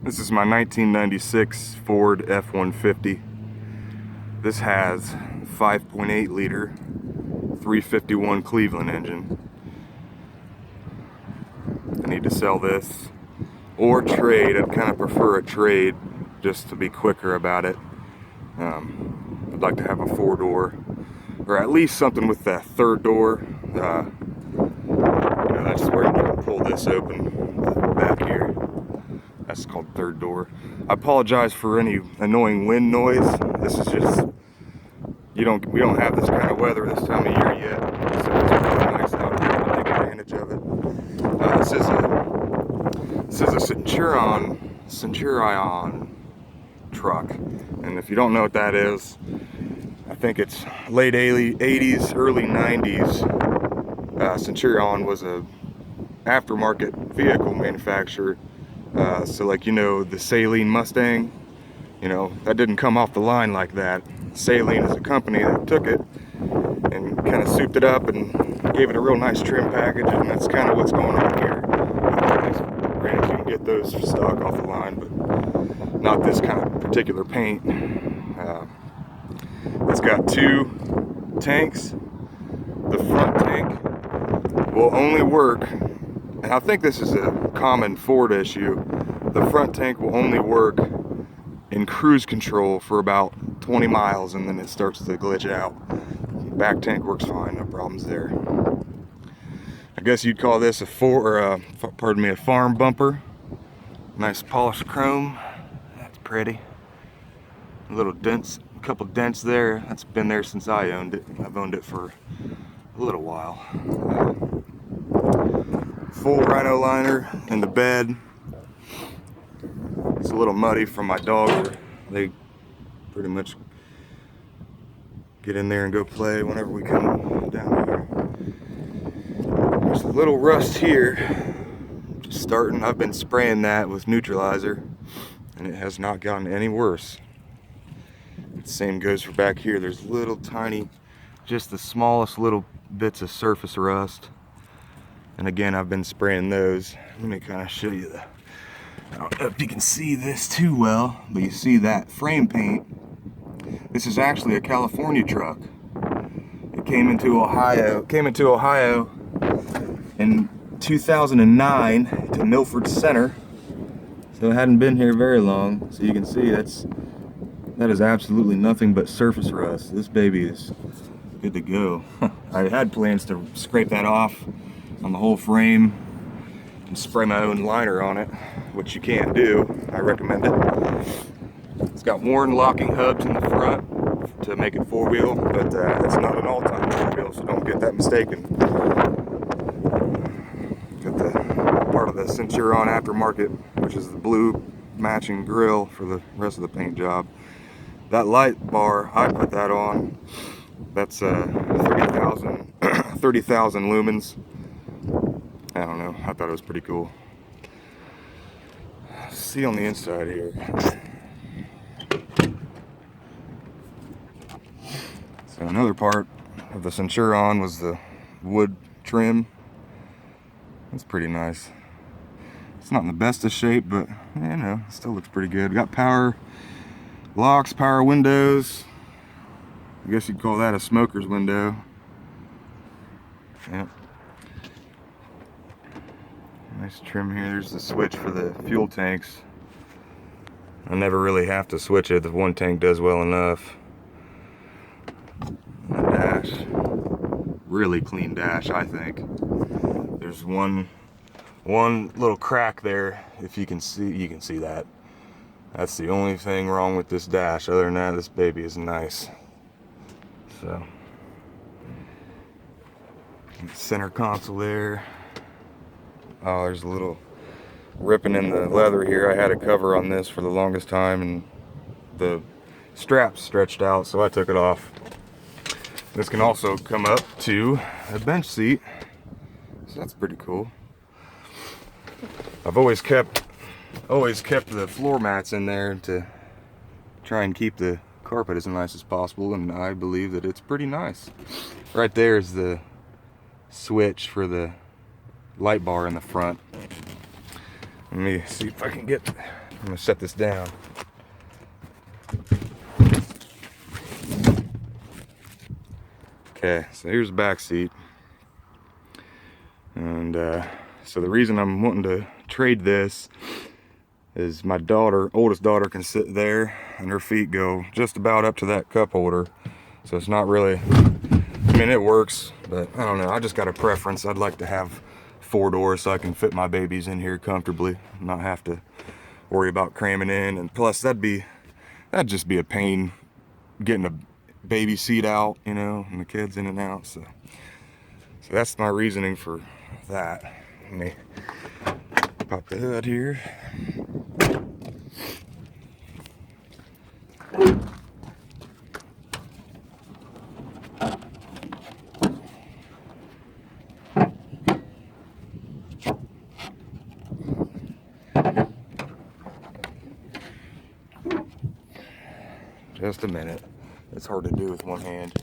This is my 1996 Ford F-150. This has 5.8 liter 351 Cleveland engine. I need to sell this or trade. I'd kind of prefer a trade just to be quicker about it. I'd like to have a 4-door or at least something with that third door. That's where you can pull this open back here. That's called third door. I apologize for any annoying wind noise. This is just, we don't have this kind of weather this time of year yet, so it's really nice out here to take advantage of it. This is a Centurion truck, and if you don't know what that is, I think it's late 80s, early 90s. Centurion was a aftermarket vehicle manufacturer. So like, the Saline Mustang, that didn't come off the line like that. Saline is a company that took it and kind of souped it up and gave it a real nice trim package, and that's kind of what's going on here. Granted, you can get those stock off the line, but not this kind of particular paint. It's got 2 tanks. The front tank will only work, and I think this is a common Ford issue, the front tank will only work in cruise control for about 20 miles and then it starts to glitch out. Back tank works fine, no problems there. I guess you'd call this a farm bumper. Nice polished chrome, that's pretty. A little dents, a couple dents there, that's been there since I owned it. I've owned it for a little while. Full rhino liner in the bed. It's a little muddy from my dog. They pretty much get in there and go play whenever we come down here. There's a little rust here. Just starting. I've been spraying that with neutralizer and it has not gotten any worse. The same goes for back here. There's little tiny, just the smallest little bits of surface rust. And again, I've been spraying those. Let me kind of show you I don't know if you can see this too well, but you see that frame paint. This is actually a California truck. It came into Ohio in 2009 to Milford Center. So it hadn't been here very long. So you can see that is absolutely nothing but surface rust. This baby is good to go. I had plans to scrape that off on the whole frame and spray my own liner on it, which you can't do. I recommend it. It's got worn locking hubs in the front to make it 4-wheel, but it's not an all-time 4-wheel, so don't get that mistaken. Got the part of the Centurion aftermarket, which is the blue matching grill for the rest of the paint job. That light bar, I put that on. That's 30,000 lumens. I don't know, I thought it was pretty cool. See on the inside here. So another part of the Centurion was the wood trim. That's pretty nice. It's not in the best of shape, but it still looks pretty good. Got power locks, power windows. I guess you'd call that a smoker's window. Yep. Nice trim here. There's the switch for the fuel tanks. I never really have to switch it. The one tank does well enough. And the dash. Really clean dash, I think. There's one little crack there. If you can see that. That's the only thing wrong with this dash. Other than that, this baby is nice. So, center console there. Oh, there's a little ripping in the leather here. I had a cover on this for the longest time and the straps stretched out, so I took it off. This can also come up to a bench seat, so that's pretty cool. I've always kept the floor mats in there to try and keep the carpet as nice as possible, and I believe that it's pretty nice. Right there is the switch for the light bar in the front. Let me see if I can get I'm gonna set this down. Okay, so here's the back seat. And so the reason I'm wanting to trade this is my daughter, oldest daughter, can sit there and her feet go just about up to that cup holder. So it's not really, I mean, it works, but I don't know. I just got a preference. I'd like to have 4 doors so I can fit my babies in here comfortably, not have to worry about cramming in. And plus that'd just be a pain getting a baby seat out, you know, and the kids in and out. So that's my reasoning for that. Let me pop the hood here. Just a minute. It's hard to do with one hand.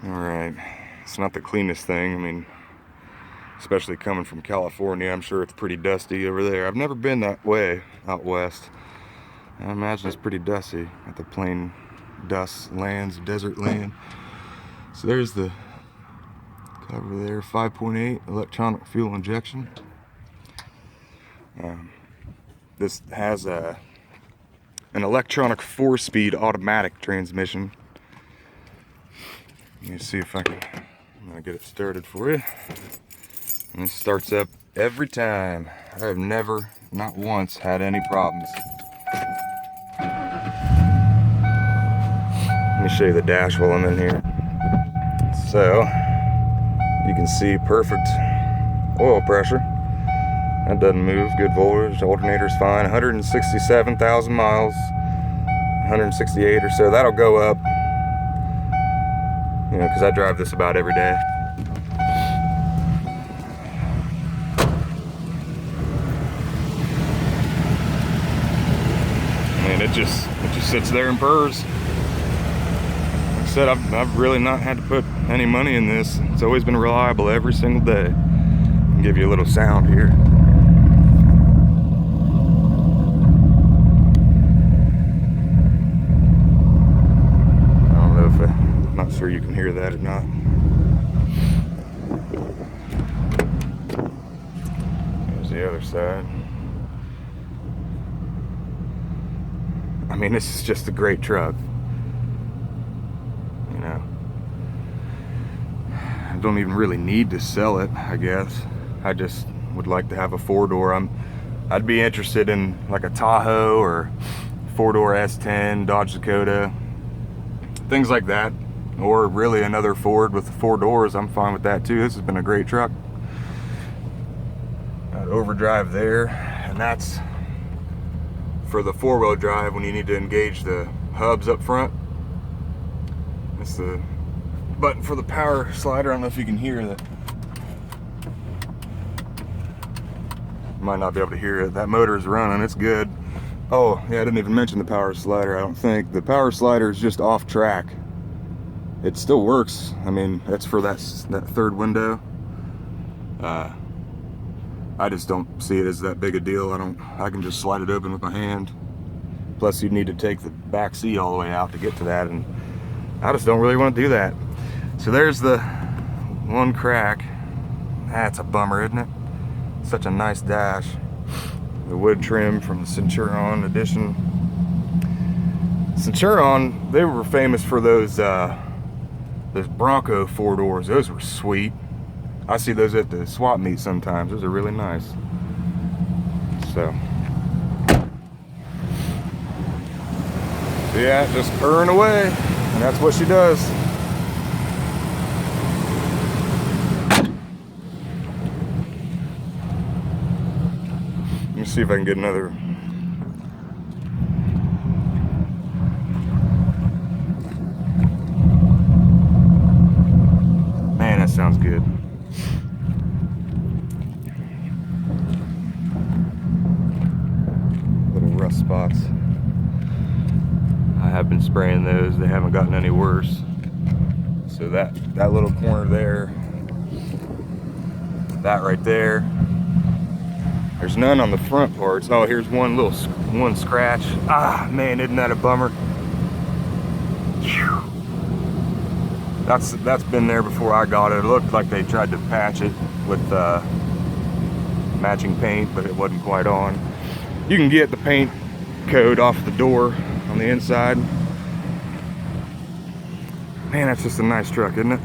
Alright, it's not the cleanest thing. I mean, especially coming from California, I'm sure it's pretty dusty over there. I've never been that way out west. I imagine it's pretty dusty at the plain dust lands, desert land. So there's the cover there, 5.8 electronic fuel injection. This has an electronic 4-speed automatic transmission. Let me see if I'm gonna get it started for you. And it starts up every time. I have never, not once, had any problems. Let me show you the dash while I'm in here. So, you can see perfect oil pressure. That doesn't move, good voltage, alternator's fine. 167,000 miles, 168 or so. That'll go up, you know, because I drive this about every day. And it just sits there and purrs. Like I said, I've really not had to put any money in this. It's always been reliable every single day. I'll give you a little sound here. I don't know if I'm not sure you can hear that or not. There's the other side. I mean, this is just a great truck. You know, I don't even really need to sell it, I guess. I just would like to have a 4-door. I'd be interested in like a Tahoe or 4-door S10, Dodge Dakota, things like that. Or really another Ford with 4 doors. I'm fine with that too. This has been a great truck. Got overdrive there, and that's for the 4-wheel drive when you need to engage the hubs up front. It's the button for the power slider. I don't know if you can hear that. You might not be able to hear it. That motor is running, it's good. Oh yeah, I didn't even mention the power slider. I don't think the power slider is just off track. It still works. I mean, that's for that 3rd window. I just don't see it as that big a deal. I can just slide it open with my hand. Plus you'd need to take the back seat all the way out to get to that, and I just don't really want to do that. So there's the one crack. That's a bummer, isn't it? Such a nice dash. The wood trim from the Centurion edition. Centurion, they were famous for those Bronco 4-doors. Those were sweet. I see those at the swap meet sometimes. Those are really nice. So yeah, just purring away, and that's what she does. Let me see if I can get another. Man, that sounds good. Little rust spots. I have been spraying those. They haven't gotten any worse. So that little corner there, that right there, there's none on the front parts. Oh, here's one scratch. Ah, man, isn't that a bummer? Whew. That's been there before I got it. It looked like they tried to patch it with matching paint, but it wasn't quite on. You can get the paint coat off the door on the inside. Man, that's just a nice truck, isn't it?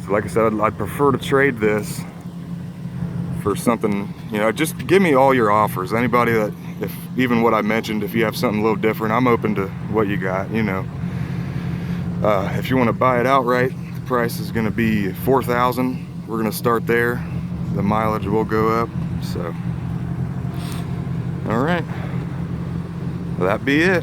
So like I said, I'd prefer to trade this for something, you know, just give me all your offers. Anybody that, if even what I mentioned, if you have something a little different, I'm open to what you got, you know. If you want to buy it outright, the price is going to be $4,000. We're going to start there. The mileage will go up. So, all right. Well, that be it.